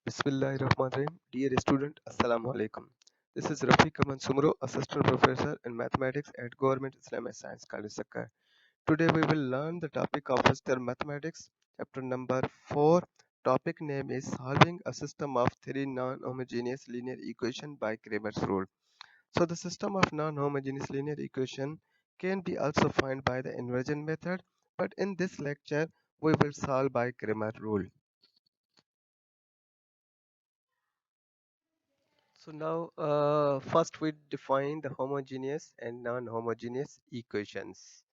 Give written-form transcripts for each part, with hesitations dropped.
Bismillahirrahmanirrahim. Dear student, Assalamu alaikum. This is Rafiq Aman Sumro, Assistant Professor in Mathematics at Government Islamic Science College Sakkar. Today we will learn the topic of Western Mathematics, chapter number 4. Topic name is Solving a System of Three Non-Homogeneous Linear Equation by Cramer's Rule. So the system of non-homogeneous linear equation can be also found by the inversion method, but in this lecture we will solve by Cramer's rule. So now, first we define the homogeneous and non-homogeneous equations.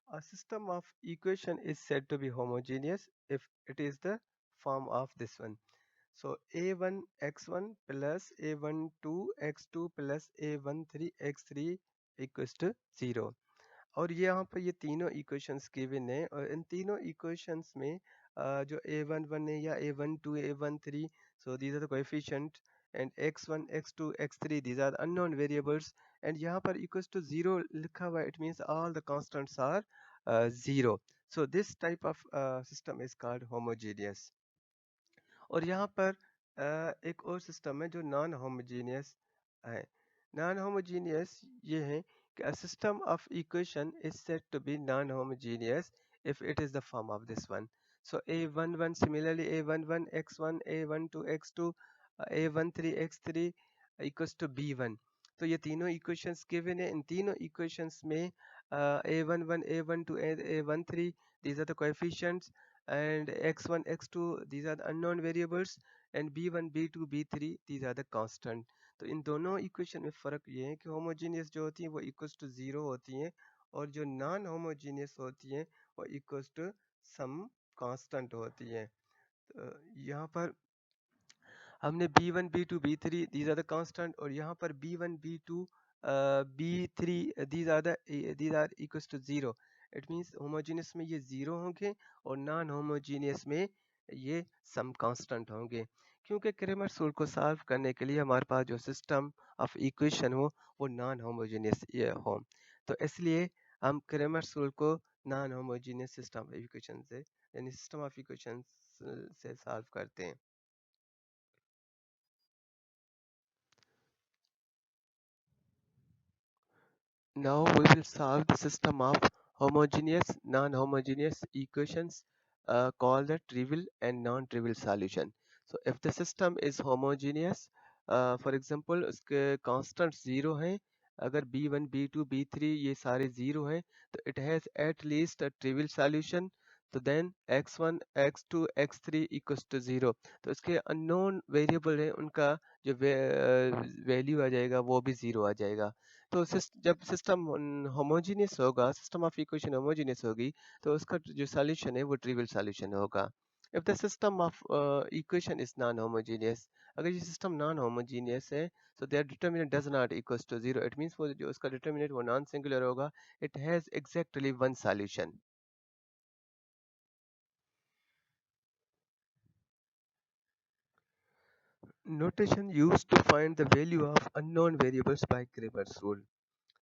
A system of equation is said to be homogeneous if it is the form of this one. So a1 x1 plus a1 2 x2 plus a1 3 x3 equals to 0. और ये यहाँ पर ये तीनों equations given है और इन तीनों equations में जो a11 है या a12 a13 so these are the coefficient and x1 x2 x3 these are the unknown variables and यहाँ पर equals to 0 लिखा हुआ है it means all the constants are 0 so this type of system is called homogeneous और यहाँ पर एक और सिस्टम है जो नॉन होमोजीनियस है नॉन होमोजीनियस ये है कि a system of equation is said to be non-homogeneous if it is the form of this one. So a11 similarly a11 x1 a12 x2 a13 x3 equals to b1. तो ये तीनों equations given है इन तीनों equations में a11 a12 a13 these are the coefficients and x1 x2 these are the unknown variables and b1 b2 b3 these are the constant. तो इन दोनों equation में फ़र्क ये है कि होमोजीनियस जो होती है वो इक्वल्स टू ज़ीरो होती हैं और जो नॉन होमोजीनियस होती हैं वो इक्वल्स टू सम कांस्टेंट होती हैं तो यहाँ पर हमने b1 b2 b3 these are the constant और यहाँ पर b1 b2 b3 these are equals to 0 it means homogeneous में ये 0 होंगे और नॉन होमोजीनियस में ये सम कांस्टेंट होंगे क्योंकि क्रेमर्स रूल को सॉल्व करने के लिए हमारे पास जो सिस्टम ऑफ इक्वेशन हो वो नॉन होमोजीनियस हो तो इसलिए हम क्रेमर्स रूल को non homogeneous system of equation से यानी सिस्टम ऑफ इक्वेशन से सॉल्व करते हैं Now we will solve the system of homogeneous, non-homogeneous equations called the trivial and non-trivial solution. So if the system is homogeneous, for example उसके constant zero हैं अगर b1, b2, b3 ये सारे zero हैं तो it has at least a trivial solution तो then x1, x2, x3 equals to 0 तो इसके unknown variable है उनका जो वैल्यू आ जाएगा वो भी 0 आ जाएगा तो जब सिस्टम होमोजीनियस होगा सिस्टम ऑफ इक्वेशन होमोजीनियस होगी तो उसका जो सॉल्यूशन है वो ट्रिवियल सॉल्यूशन होगा if the system of equation is non homogeneous अगर ये सिस्टम नॉन होमोजीनियस है so their determinant does not equals to 0 it means वो जो उसका determinant वो नॉन सिंगुलर होगा it has exactly one solution notation used to find the value of unknown variables by Cramer's rule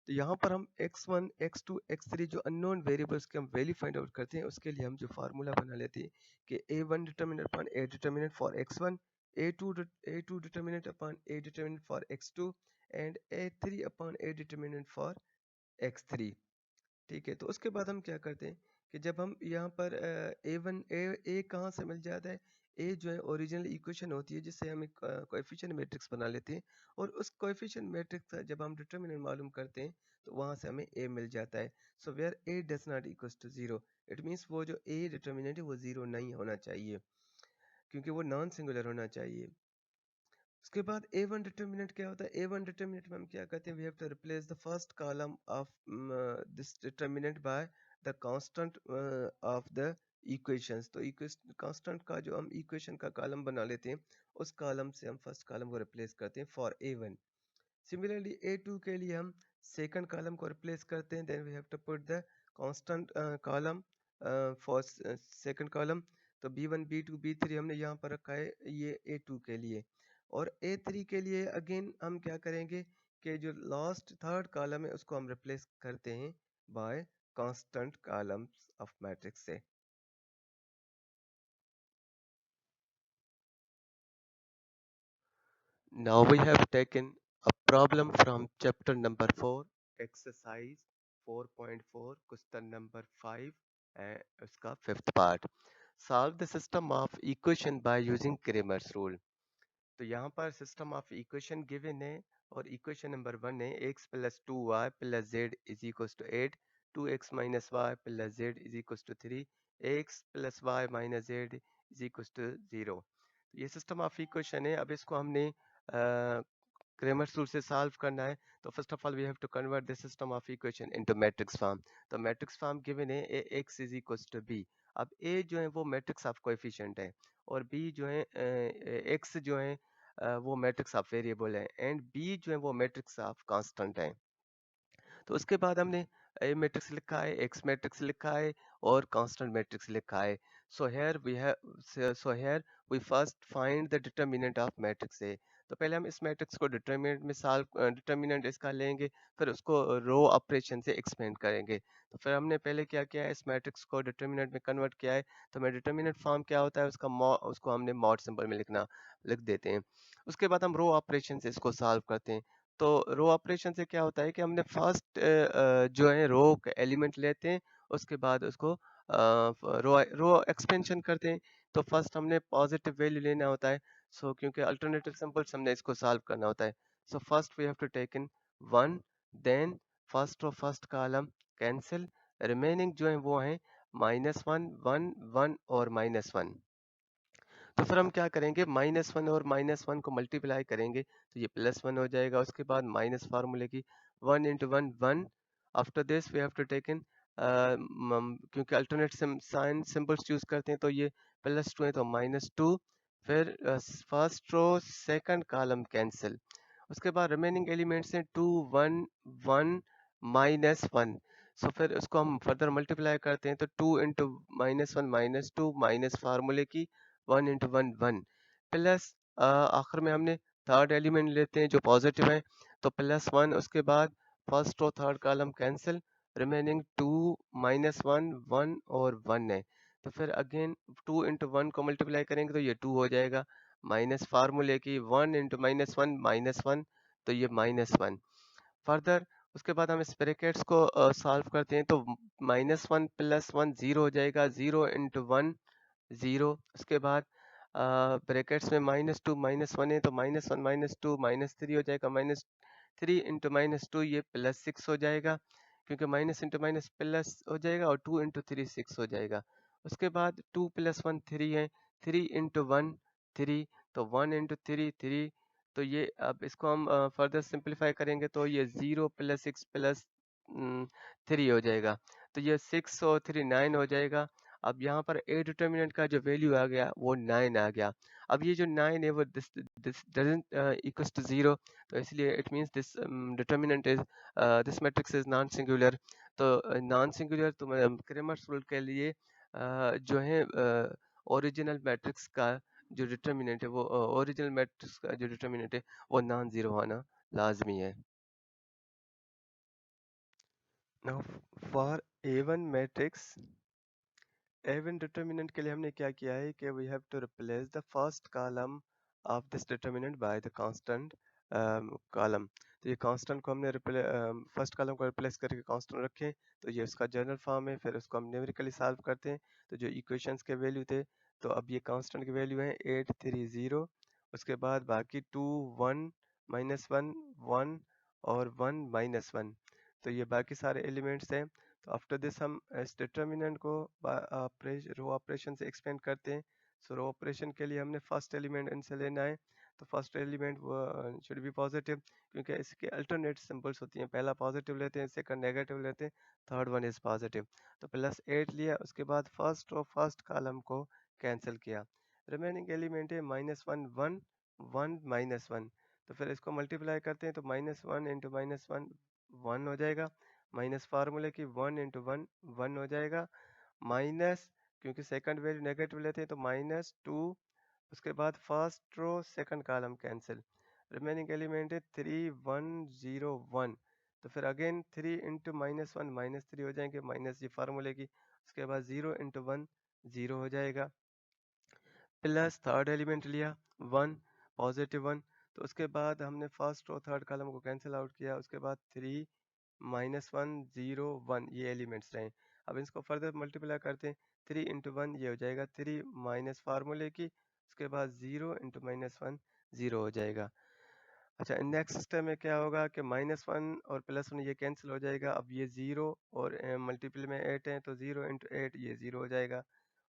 तो यहाँ पर हम x1, x2, x3 जो अननोन वेरिएबल्स के हम वैल्यू फाइंड आउट करते हैं उसके लिए हम जो फार्मूला बना लेते हैं कि a1 determinant upon a determinant for x1 a2 determinant upon a determinant for x2 and a3 upon a determinant for x3 ठीक है तो उसके बाद हम क्या करते हैं कि जब हम यहाँ पर ए कहाँ से मिल जाता है ए जो है ओरिजिनल इक्वेशन होती है जिससे हम एक कोएफिशिएंट मैट्रिक्स बना लेते हैं और उस कोएफिशिएंट मैट्रिक्स का जब हम डिटरमिनेंट मालूम करते हैं तो वहाँ से हमें ए मिल जाता है so where A does not equals to zero it means वो जो ए डिटरमिनेंट है वो जीरो नहीं होना चाहिए क्योंकि वो नॉन सिंगुलर होना चाहिए उसके बाद A1 डिटरमिनेंट क्या होता है A1 डिटरमिनेंट में हम क्या करते हैं we have to replace the first column of this determinant by the constant of the equations तो कांस्टेंट का जो हम इक्वेशन का कॉलम बना लेते हैं उस कॉलम से हम फर्स्ट कॉलम को रिप्लेस करते हैं फॉर A1 सिमिलरली A2 के लिए हम सेकंड कॉलम को रिप्लेस करते हैं then we have to put the constant column for second column तो B1 B2 B3 हमने यहाँ पर रखा है ये A2 के लिए और A3 के लिए अगेन हम क्या करेंगे कि जो लास्ट थर्ड कॉलम है उसको हम रिप्लेस करते हैं bye constant columns of matrix से Now we have taken a problem from chapter number 4, exercise 4.4, question number 5, and उसका fifth part. Solve the system of equation by using Cramer's rule. तो यहाँ पर सिस्टम ऑफ इक्वेशन गिवन है और equation number 1 है x plus 2y plus z is equal to 8, 2x minus y plus z is equal to 3, x plus y minus z is equal to 0। ये system of equation है। अब इसको हमने Cramer's rule से solve करना है। तो first of all we have to convert the system of equation into matrix form. तो मैट्रिक्स फॉर्म गिवन है A X is equal to B. अब ए जो है वो मैट्रिक्स ऑफ कोएफिशिएंट है और बी जो है एक्स जो है वो मैट्रिक्स ऑफ वेरिएबल है एंड बी जो है वो मैट्रिक्स ऑफ कांस्टेंट है। तो उसके बाद हमने ए मैट्रिक्स लिखा है, एक्स मैट्रिक्स लिखा है और कांस्टेंट मैट्रिक्स लिखा है। So here we first find the determinant of matrix A. तो पहले हम इस मैट्रिक्स को डिटरमिनेंट में सॉल्व डिटरमिनेंट इसका लेंगे, फिर उसको रो ऑपरेशन से एक्सपेंड करेंगे। तो फिर हमने पहले क्या किया है, इस मैट्रिक्स को डिटरमिनेंट में कन्वर्ट किया है। तो मैं डिटरमिनेंट फॉर्म क्या होता है उसका उसको हमने मॉड सिंबल में लिख देते हैं। उसके बाद हम रो ऑपरेशन से इसको सॉल्व करते हैं। तो रो ऑपरेशन से क्या होता है कि हमने फर्स्ट जो है रो का एलिमेंट लेते हैं, उसके बाद उसको रो रो एक्सपेंशन करते हैं। तो फर्स्ट हमने पॉजिटिव वैल्यू लेना होता है। सो क्योंकि अल्टरनेटिव सिंबल्स हमने इसको सॉल्व करना होता है। So first we have to take in 1, then first row first column cancel, remaining जो है वो है -1 1 1 और -1। तो फिर हम क्या करेंगे, -1 और -1 को मल्टीप्लाई करेंगे तो ये +1 हो जाएगा। उसके बाद माइनस फार्मूले की 1 into 1 1। After this we have to take in, क्योंकि अल्टरनेट साइन सिंबल्स चूज करते हैं तो ये +2 है तो -2। फिर first row second column cancel. उसके बाद रिमेनिंग एलिमेंट्स हैं 2 1 1 -1। सो फिर उसको हम फर्दर मल्टीप्लाई करते हैं तो 2 इंटू -1 -2 माइनस फार्मूले की 1 इंटू 1 1 प्लस आखिर में हमने थर्ड एलिमेंट लेते हैं जो पॉजिटिव है तो +1। उसके बाद first row third column cancel, remaining 2 -1 1 और 1 है। तो फिर अगेन 2 इंटू 1 को मल्टीप्लाई करेंगे तो ये 2 हो जाएगा, माइनस फार्मूले की 1 इंटू -1 -1 तो ये -1। फर्दर उसके बाद हम इस ब्रैकेट्स को सॉल्व करते हैं तो -1 +1 0 हो जाएगा, 0 इंटू 1 0। उसके बाद ब्रैकेट्स में -2 -1 है तो -1 -2 -3 हो जाएगा, -3 इंटू -2 ये +6 हो जाएगा क्योंकि माइनस इंटू माइनस प्लस हो जाएगा और 2 इंटू 3 6 हो जाएगा। उसके बाद 2 + 1 3 है, 3 इंटू 1 3 तो 1 इंटू 3 3। तो ये अब इसको हम फर्दर सिंप्लीफाई करेंगे तो ये 0 + 6 + 3 हो जाएगा। तो ये 6 और 3 9 हो जाएगा। अब यहाँ पर ए डिटर्मिनेंट का जो वैल्यू आ गया वो 9 आ गया। अब ये जो 9 है वो this this doesn't equals to 0, तो इसलिए it means this determinant is this matrix is non singular. तो नॉन सिंगुलर तो क्रेमर्स रूल के लिए जो है ओरिजिनल मैट्रिक्स का जो डिटर्मिनेंट है वो ओरिजिनल मैट्रिक्स का जो डिटर्मिनेंट है वो नॉन जीरो होना लाजमी है। Now for A1 matrix, A1 determinant के लिए हमने क्या किया है कि we have to replace the first column of this determinant by the constant column. तो ये कांस्टेंट को हमने फर्स्ट कॉलम को रिप्लेस करके कांस्टेंट रखें तो ये उसका जनरल फॉर्म है। फिर उसको हम न्यूमेरिकली सॉल्व करते हैं तो जो इक्वेशंस के वैल्यू थे तो अब ये कांस्टेंट की वैल्यू है 830। उसके बाद बाकी 2 1 -1 1 और 1 -1, तो ये बाकी सारे एलिमेंट्स हैं। तो आफ्टर दिस हम इस डिटर्मिनेंट को रो ऑपरेशन से एक्सपेंड करते हैं। सो रो ऑपरेशन के लिए हमने फर्स्ट एलिमेंट इनसे लेना है। तो फर्स्ट एलिमेंट वो शुड बी पॉजिटिव क्योंकि इसके अल्टरनेट सिंबल्स होती हैं, पहला पॉजिटिव लेते हैं, सेकंड नेगेटिव लेते हैं, थर्ड वन इज पॉजिटिव। तो +8 लिया, उसके बाद फर्स्ट रो फर्स्ट कॉलम को कैंसिल किया। रिमेनिंग एलिमेंट है -1 1 1 -1। तो फिर इसको मल्टीप्लाई करते हैं तो -1 इंटू -1 1 हो जाएगा, माइनस फार्मूले की 1 इंटू 1 1 हो जाएगा, माइनस क्योंकि सेकंड वैल्यू नेगेटिव लेते हैं तो -2। उसके बाद first row second column cancel, remaining element है 3 1 0 1। तो फिर अगेन 3 इंटू -1 -3 हो जाएंगे, माइनस ये फार्मूले की। उसके बाद 0 इंटू 1 0 हो जाएगा, प्लस थर्ड एलिमेंट लिया 1 पॉजिटिव 1। तो उसके बाद हमने फर्स्ट और थर्ड कॉलम को कैंसिल आउट किया, उसके बाद 3 -1 0 1 ये एलिमेंट्स रहे। अब इसको फर्दर मल्टीप्लाई करते हैं, 3 इंटू 1 ये हो जाएगा 3 माइनस फार्मूले की, उसके बाद 0 इंटू -1 0 हो जाएगा। अच्छा, नेक्स्ट स्टेप में क्या होगा कि -1 और +1 ये कैंसिल हो जाएगा। अब ये 0 और मल्टीपल में 8 है तो 0 इंटू 8 ये 0 हो जाएगा,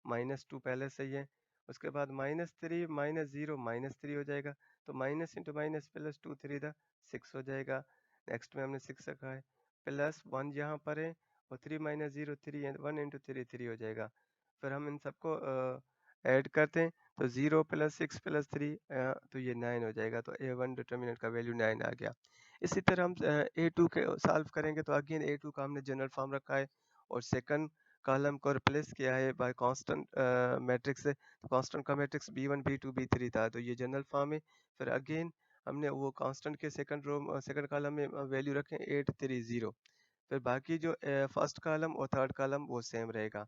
-2 पहले से ही है। उसके बाद -3 -0 -3 हो जाएगा, तो माइनस इंटू माइनस प्लस 2 3 दा 6 हो जाएगा। नेक्स्ट में हमने 6 रखा है, प्लस 1 यहाँ पर है और 3 -0 3 है, 1 इंटू 3 3 हो जाएगा। फिर हम इन सबको ऐड करते हैं तो 0 प्लस 6 प्लस 3 तो ये 9 हो जाएगा, तो A1 डिटर्मिनेंट का वैल्यू 9 आ गया। इसी तरह हम A2 के सॉल्व करेंगे तो अगेन A2 का हमने जनरल फॉर्म रखा है और सेकंड कॉलम को रिप्लेस किया है बाय कांस्टेंट मैट्रिक्स से। तो कांस्टेंट का मैट्रिक्स B1 B2 B3 था, तो ये जनरल फॉर्म है। फिर अगेन हमने वो कांस्टेंट के सेकंड कॉलम में वैल्यू रखे 8 3 0। फिर बाकी जो फर्स्ट कॉलम और थर्ड कॉलम वो सेम रहेगा।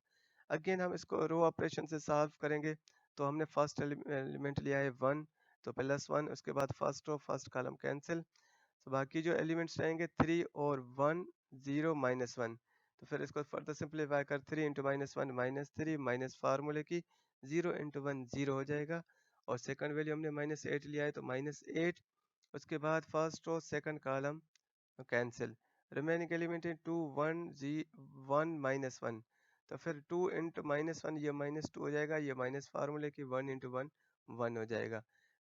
अगेन हम इसको रो ऑपरेशन से सॉल्व करेंगे, तो हमने फर्स्ट एलिमेंट लिया है 1, तो +1, उसके बाद first row first column cancel, तो बाकी जो एलिमेंट्स रहेंगे 3 और 1 0 -1। तो फिर इसको फर्दर सिंप्लीफाई कर 3 इंटू -1 -3 माइनस फार्मूले की 0 इंटू 1 0 हो जाएगा, और सेकंड वैल्यू हमने -8 लिया है तो -8, उसके बाद first row second column cancel, remaining element है 2 1 1 -1। तो फिर 2 इंटू -1 ये -2 हो जाएगा, ये माइनस फार्मूले की 1 इंटू 1 1 हो जाएगा,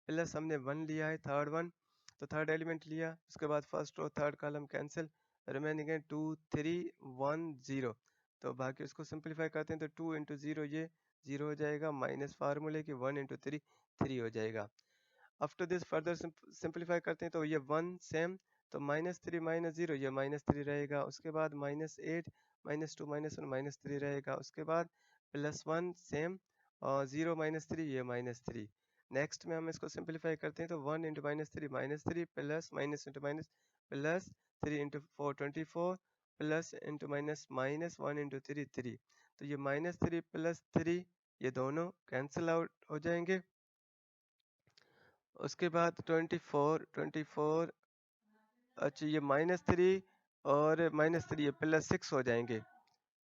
प्लस हमने 1 लिया है थर्ड वन, तो थर्ड एलिमेंट लिया, उसके बाद फर्स्ट और थर्ड कॉलम कैंसिल, रिमेनिंग है 2 3 1 0। तो बाकी उसको सिंप्लीफाई करते हैं तो 2 इंटू 0 ये 0 हो जाएगा, माइनस फार्मूले की 1 इंटू 3 3 हो जाएगा। आफ्टर दिस फर्दर सिंप्लीफाई करते हैं तो ये 1 सेम, तो -3 -0 ये -3 रहेगा, उसके बाद -8 -2 -1 -3 रहेगा, उसके बाद +1 सेम और 0 -3 ये -3। नेक्स्ट में हम इसको सिंप्लीफाई करते हैं तो 1 into -3 -3 plus minus into minus plus 3 into 4 24 plus into minus minus 1 into 3 3। तो ये -3 प्लस 3 ये दोनों कैंसिल आउट हो जाएंगे। उसके बाद 24 अच्छा ये -3 और -3 ये +6 हो जाएंगे,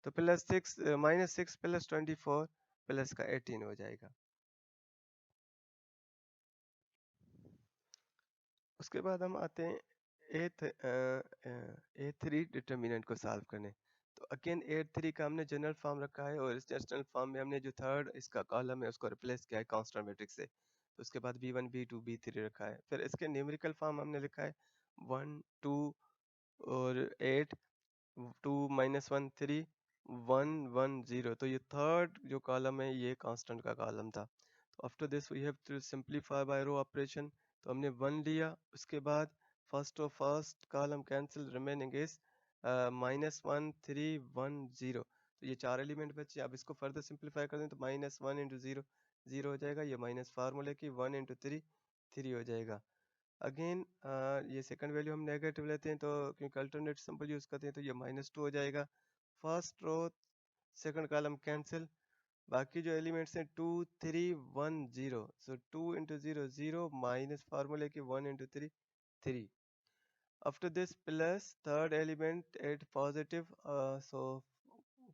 तो +6 -6 प्लस 24 प्लस का 18 हो जाएगा। उसके बाद हम आते हैं A3 डिटर्मिनेंट को सॉल्व करने। तो अगेन A3 का हमने जनरल फॉर्म रखा है और इस जनरल फॉर्म में हमने जो थर्ड इसका कॉलम है उसको रिप्लेस किया है कांस्टेंट मैट्रिक्स से। तो उसके बाद B1 B2 B3 रखा है, फिर इसके न्यूमेरिकल फॉर्म हमने लिखा है 1 2 और 8 2 -1 3 1 1 0। तो ये थर्ड जो कॉलम है ये कांस्टेंट का कॉलम था। तो after this we have to simplify by row operation, तो हमने 1 लिया, उसके बाद फर्स्ट और first column cancel, remaining is -1 3 1 0। तो ये चार एलिमेंट बचे, अब इसको फर्दर सिंप्लीफाई कर दें तो -1 इंटू 0 0 हो जाएगा, ये माइनस फार्मूले की 1 इंटू 3 3 हो जाएगा। अगेन ये सेकंड वैल्यू हम नेगेटिव लेते हैं तो क्योंकि अल्टरनेट सिंबल यूज करते हैं तो ये -2 हो जाएगा, first row second column cancel, बाकी जो एलिमेंट्स हैं 2 3 1 0, सो 2 इंटू 0 0 माइनस फार्मूले की 1 into 3 3। After this plus third element at positive, so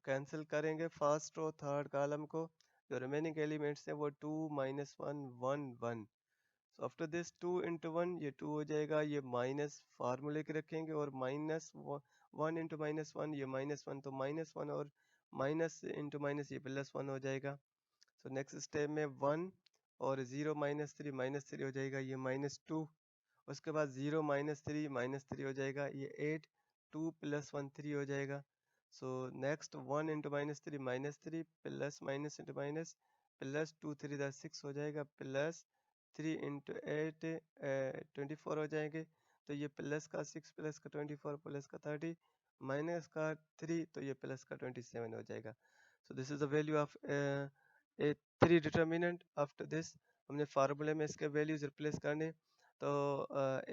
cancel करेंगे फर्स्ट रो थर्ड कॉलम को, जो रिमेनिंग एलिमेंट्स हैं वो 2 -1 1 1। सो आफ्टर दिस 2 इंटू 1 ये 2 हो जाएगा, ये माइनस फार्मूले के रखेंगे, और माइनस 1 इंटू -1 ये -1, तो -1 और माइनस इंटू माइनस ये +1 हो जाएगा। सो नेक्स्ट स्टेप में 1 और 0 -3 हो जाएगा, ये -2, उसके बाद 0 -3 हो जाएगा, ये 8 2 प्लस 1 3 हो जाएगा। So next 1 into -3 plus minus into minus plus 2 3 6 हो जाएगा, प्लस 3 इंटू 8 24 हो जाएंगे, तो ये प्लस का 6 प्लस का 24 प्लस का 30 माइनस का 3, तो ये प्लस का 27 हो जाएगा। So this is the value of A 3 determinant. After this हमने फार्मूले में इसके वैल्यूज रिप्लेस करने, तो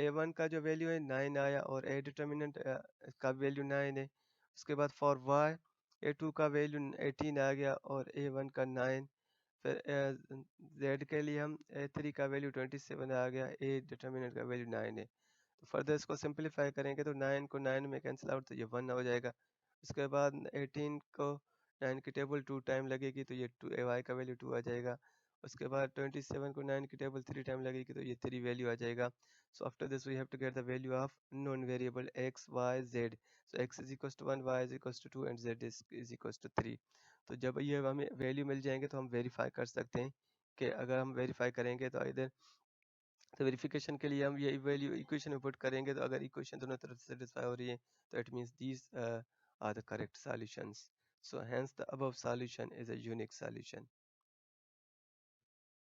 A1 का जो वैल्यू है 9 आया और A डिटर्मिनेंट का वैल्यू 9 है। उसके बाद फॉर Y A2 का वैल्यू 18 आ गया और A1 का 9। फिर z के लिए हम a3 का वैल्यू 27 आ गया, a डिटर्मिनेंट का वैल्यू 9 है। तो फर्दर इसको सिंपलीफाई करेंगे तो 9 को 9 में कैंसिल आउट तो ये 1 हो जाएगा। उसके बाद 18 को 9 की टेबल 2 टाइम लगेगी तो ये 2 y का वैल्यू 2 आ जाएगा। उसके बाद 27 को 9 की टेबल 3 टाइम लगेगी तो ये 3 वैल्यू आ जाएगा। So after this we have to get the value of non variable x y z। So x is equal to 1, y is equal to 2 and z is equal to 3। तो जब ये हमें value मिल जाएंगे तो हम verify कर सकते हैं कि अगर हम वेरीफाई करेंगे तो इधर तो वेरिफिकेशन के लिए हम ये वैल्यू इक्वेशन में पुट करेंगे, तो अगर इक्वेशन दोनों तरफ से सेटिस्फाई हो रही है तो it means these are the correct solutions. So hence the above solution is a unique solution.